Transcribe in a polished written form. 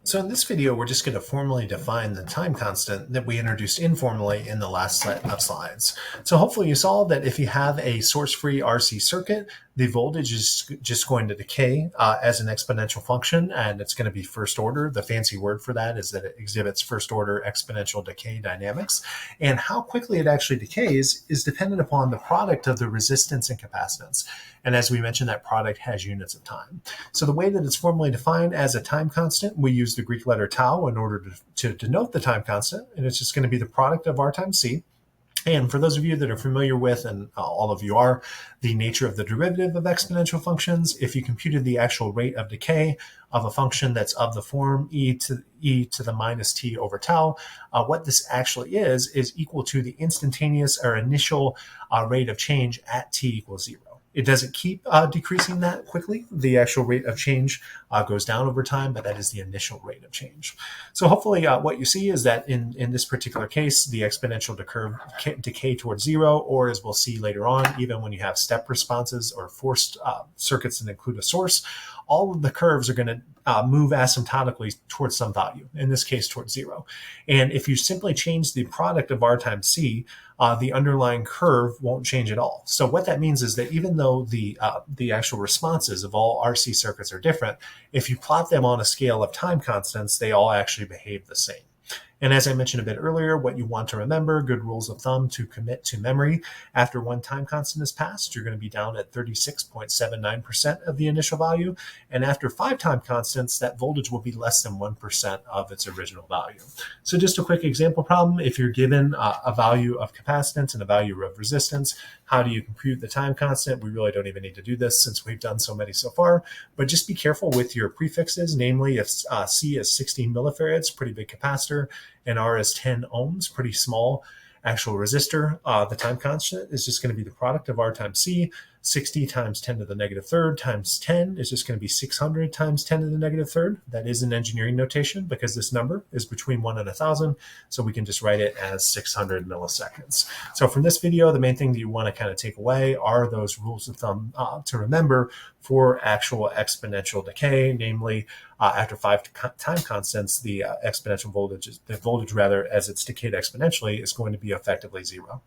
So in this video, we're just going to formally define the time constant that we introduced informally in the last set of slides. So hopefully you saw that if you have a source-free RC circuit, the voltage is just going to decay as an exponential function, and it's going to be first order. The fancy word for that is that it exhibits first order exponential decay dynamics. And how quickly it actually decays is dependent upon the product of the resistance and capacitance. And as we mentioned, that product has units of time. So the way that it's formally defined as a time constant, we use the Greek letter tau in order to denote the time constant, and it's just going to be the product of r times c. And for those of you that are familiar with, and all of you are, the nature of the derivative of exponential functions, if you computed the actual rate of decay of a function that's of the form e to the minus t over tau, what this actually is equal to the instantaneous or initial rate of change at t equals 0. It doesn't keep decreasing that quickly. The actual rate of change goes down over time, but that is the initial rate of change. So hopefully what you see is that in this particular case, the exponential decay towards 0, or as we'll see later on, even when you have step responses or forced circuits that include a source, all of the curves are going to move asymptotically towards some value, in this case towards 0. And if you simply change the product of r times c, the underlying curve won't change at all. So what that means is that even though the actual responses of all RC circuits are different, if you plot them on a scale of time constants, they all actually behave the same. And as I mentioned a bit earlier, what you want to remember, good rules of thumb to commit to memory, after one time constant is passed, you're going to be down at 36.79% of the initial value. And after 5 time constants, that voltage will be less than 1% of its original value. So just a quick example problem. If you're given a value of capacitance and a value of resistance, how do you compute the time constant? We really don't even need to do this since we've done so many so far, but just be careful with your prefixes. Namely, if C is 16 millifarads, pretty big capacitor, and R is 10 ohms, pretty small actual resistor, the time constant is just going to be the product of R times C. 60 times 10 to the negative third times 10 is just going to be 600 times 10 to the negative third. That is an engineering notation because this number is between 1 and 1,000, so we can just write it as 600 milliseconds. So from this video, the main thing that you want to kind of take away are those rules of thumb to remember for actual exponential decay, namely after 5 time constants, the exponential voltage, as it's decayed exponentially, is going to be effectively 0.